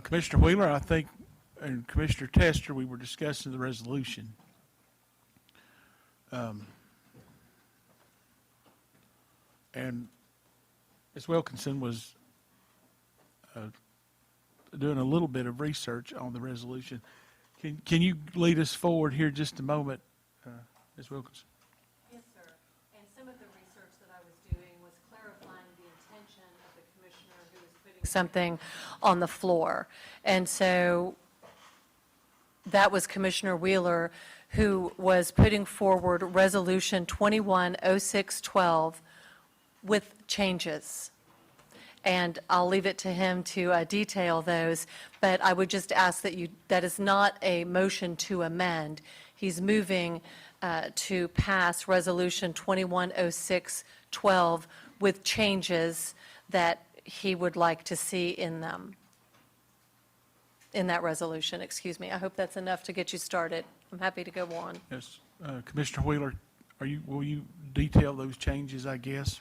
Commissioner Wheeler, I think, and Commissioner Tester, we were discussing the resolution. And Ms. Wilkinson was doing a little bit of research on the resolution. Can you lead us forward here just a moment, Ms. Wilkinson? Yes, sir. And some of the research that I was doing was clarifying the intention of the commissioner who was putting something on the floor. And so that was Commissioner Wheeler, who was putting forward Resolution 210612 with changes. And I'll leave it to him to detail those, but I would just ask that is not a motion to amend. He's moving to pass Resolution 210612 with changes that he would like to see in them, in that resolution, excuse me. I hope that's enough to get you started. I'm happy to go on. Yes. Commissioner Wheeler, will you detail those changes, I guess?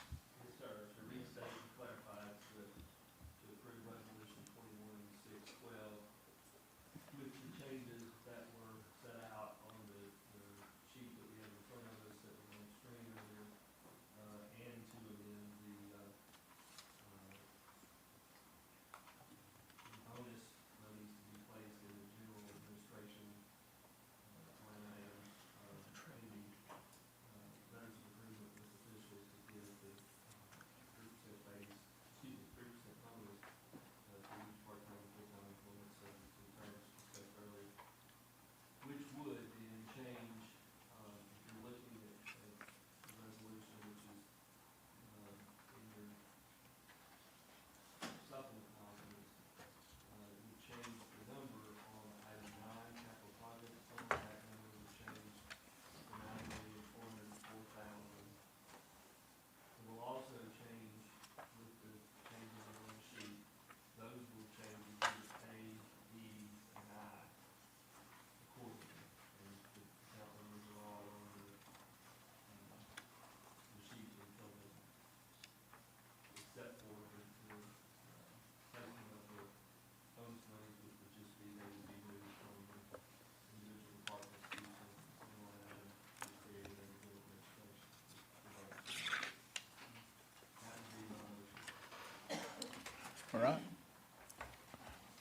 All right.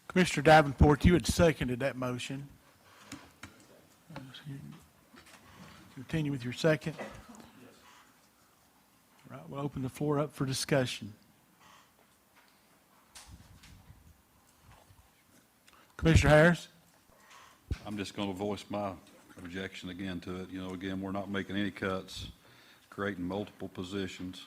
Commissioner Davenport, you had seconded that motion. Continue with your second. All right, we'll open the floor up for discussion. Commissioner Harris? I'm just going to voice my objection again to it. You know, again, we're not making any cuts, creating multiple positions.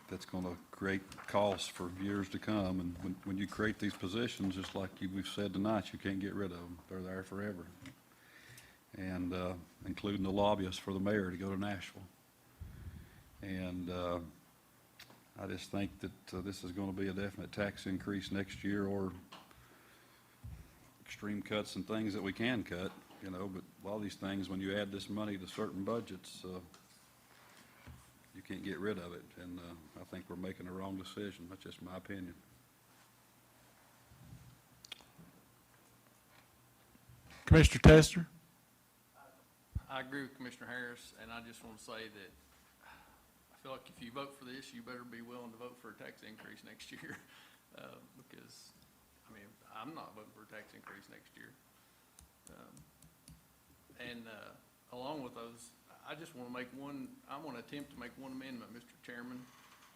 That's going to create costs for years to come. And when you create these positions, just like we've said tonight, you can't get rid of them. They're there forever. And including the lobbyists for the mayor to go to Nashville. And I just think that this is going to be a definite tax increase next year, or extreme cuts and things that we can cut, you know, but a lot of these things, when you add this money to certain budgets, you can't get rid of it, and I think we're making the wrong decision. That's just my opinion. Commissioner Tester? I agree with Commissioner Harris, and I just want to say that I feel like if you vote for this, you better be willing to vote for a tax increase next year, because, I mean, I'm not voting for a tax increase next year. Along with those, I just want to make I want to attempt to make one amendment, Mr. Chairman.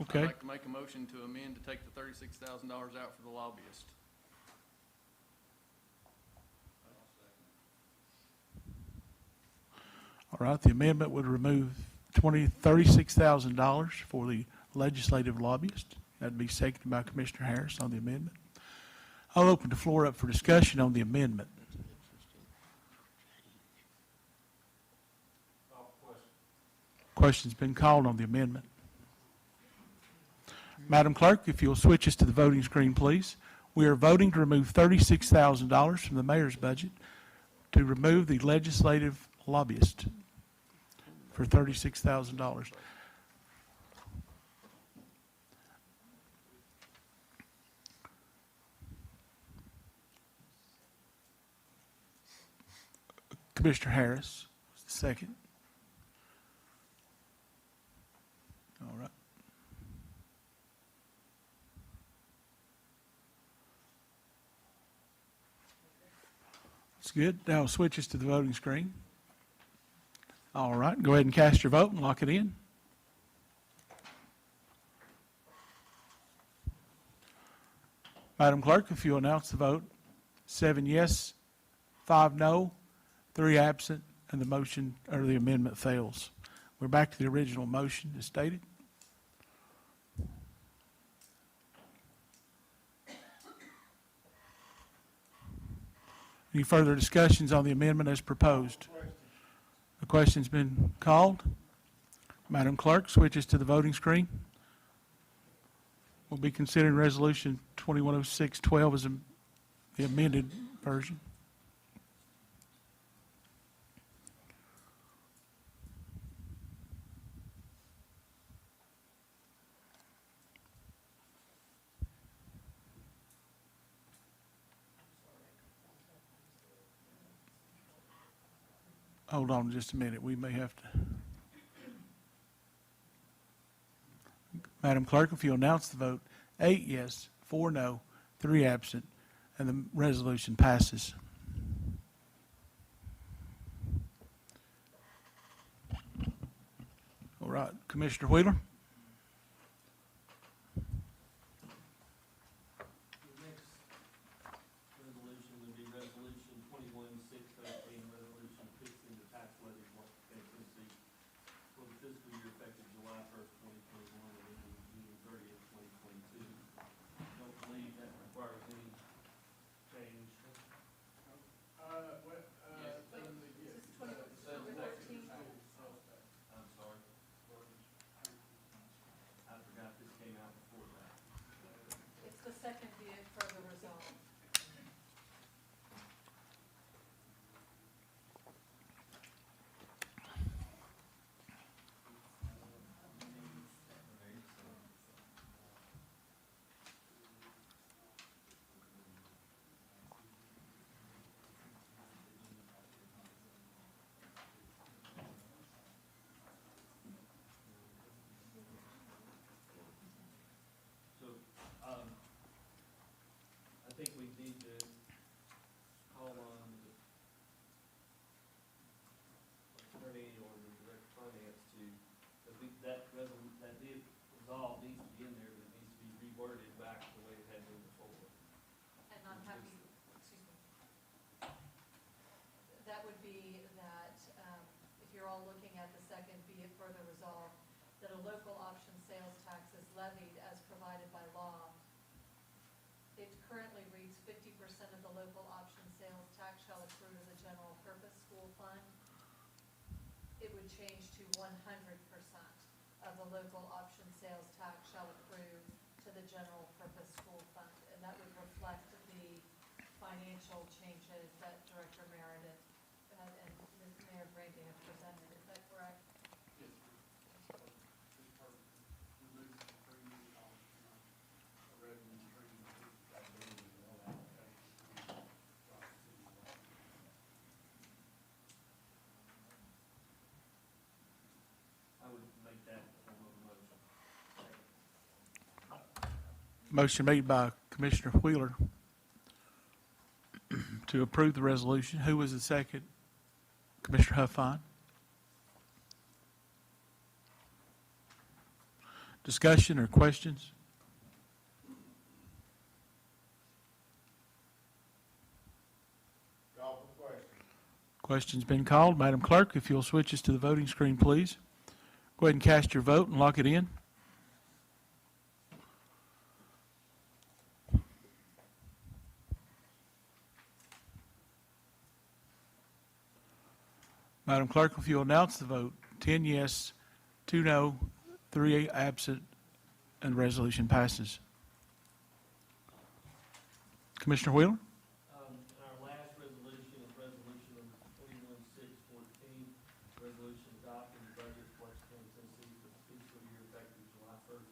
Okay. I'd like to make a motion to amend to take the $36,000 out for the lobbyist. All right, the amendment would remove $36,000 for the legislative lobbyist. That'd be seconded by Commissioner Harris on the amendment. I'll open the floor up for discussion on the amendment. Question's been called on the amendment. Madam Clerk, if you'll switch us to the voting screen, please. We are voting to remove $36,000 from the mayor's budget to remove the legislative lobbyist for $36,000. Commissioner Harris, was the second. All right. That's good. Now switch us to the voting screen. All right, go ahead and cast your vote and lock it in. Madam Clerk, if you announce the vote, 7 yes, 5 no, 3 absent, and the motion or the amendment fails. We're back to the original motion as stated. Any further discussions on the amendment as proposed? The question's been called. Madam Clerk, switches to the voting screen. We'll be considering Resolution 2106-12 as the amended version. Hold on just a minute. We may have to. Madam Clerk, if you announce the vote, 8 yes, 4 no, 3 absent, and the resolution passes. All right, Commissioner Wheeler? The next resolution would be Resolution 21-613, resolution fixing the tax levy for Tennessee for the fiscal year effective July 1st, 2021, and ending June 30th, 2022. Don't believe that requires any change. I'm sorry. I forgot this came out before that. It's the second be it further resolved. So, I think we need to call on the attorney or the director of finance to, because that did resolve needs to be in there, but it needs to be reworded back the way it had been before. And I'm happy, excuse me. That would be that, if you're all looking at the second, be it further resolved, that a local option sales tax is levied as provided by law. It currently reads 50% of the local option sales tax shall accrue to the general purpose school fund. It would change to 100% of the local option sales tax shall accrue to the general purpose school fund. And that would reflect the financial changes that Director Meredith and Mayor Brady have presented. Is that correct? I would make that form of a motion. Motion made by Commissioner Wheeler to approve the resolution. Who was the second? Commissioner Huffine. Discussion or questions? Call for question. Question's been called. Madam Clerk, if you'll switch us to the voting screen, please. Go ahead and cast your vote and lock it in. Madam Clerk, if you'll announce the vote, 10 yes, 2 no, 3 absent, and the resolution passes. Commissioner Wheeler? Our last resolution is resolution number 21-614, resolution adopting the budget for Lexington, Tennessee for the fiscal year effective July 1st,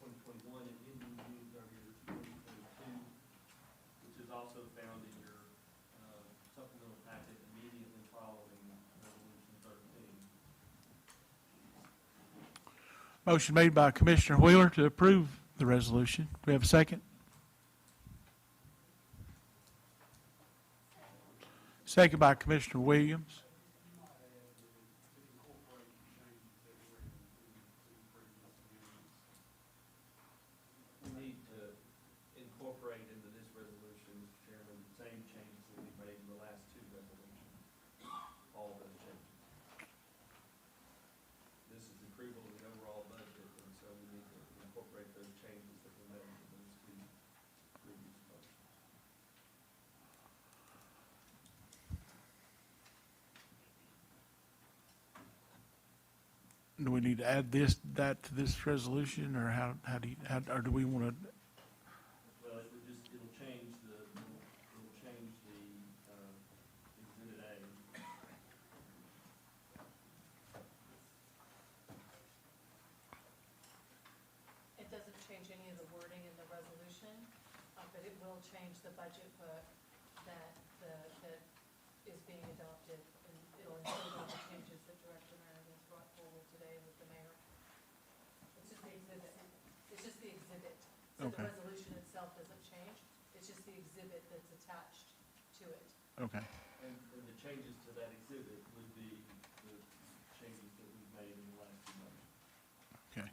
2021, and ending June 30th, 2022, which is also found in your supplemental packet immediately following Motion made by Commissioner Wheeler to approve the resolution. Do we have a second? Second by Commissioner Williams. We need to incorporate into this resolution, Mr. Chairman, the same changes that we made in the last two resolutions. All those changes. This is approval of the overall budget, and so we need to incorporate those changes that were made in those two previous motions. Do we need to add that to this resolution, or how do you, or do we want to? Well, it would just, it'll change the Exhibit A. It doesn't change any of the wording in the resolution, but it will change the budget book that is being adopted, and it'll include all the changes that Director Meredith brought forward today with the mayor. It's just the exhibit. It's just the exhibit. So the Okay. resolution itself doesn't change. It's just the exhibit that's attached to it. Okay. And the changes to that exhibit would be the changes that we've made in the last two months. Okay.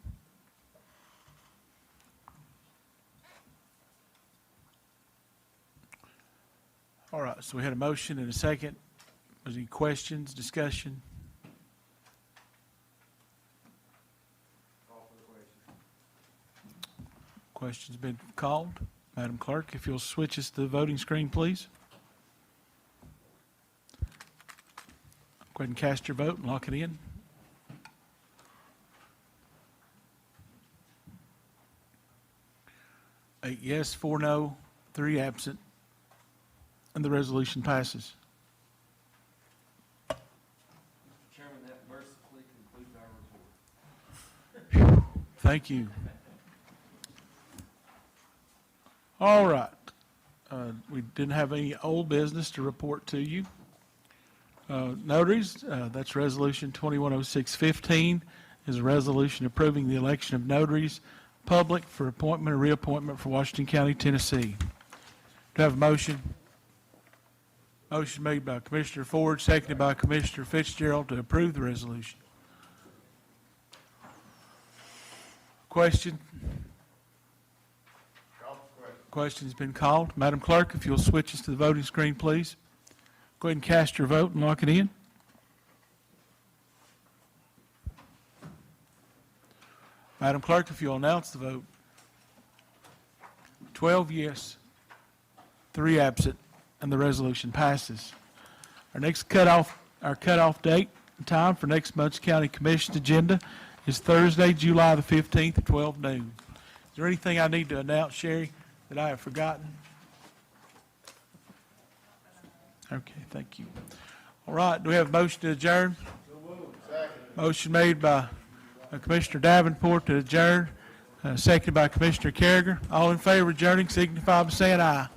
All right, so we had a motion and a second. Was any questions, discussion? Call for the question. Questions been called? Madam Clerk, if you'll switch us to the voting screen, please. Go ahead and cast your vote and lock it in. Eight yes, 4 no, 3 absent, and the resolution passes. Mr. Chairman, that mercifully concludes our report. Thank you. All right. We didn't have any old business to report to you. Notaries, that's Resolution 210615, is a resolution approving the election of notaries public for appointment or reappointment for Washington County, Tennessee. Do I have a motion? Motion made by Commissioner Ford, seconded by Commissioner Fitzgerald to approve the resolution. Question? Question's been called. Madam Clerk, if you'll switch us to the voting screen, please. Go ahead and cast your vote and lock it in. Madam Clerk, if you'll announce the vote. 12 yes, 3 absent, and the resolution passes. Our cutoff date and time for next month's County Commission agenda is Thursday, July the 15th at 12 noon. Is there anything I need to announce, Sherry, that I have forgotten? Okay, thank you. All right, do we have a motion to adjourn? Motion made by Commissioner Davenport to adjourn, seconded by Commissioner Carragher. All in favor of adjourning signify by saying aye.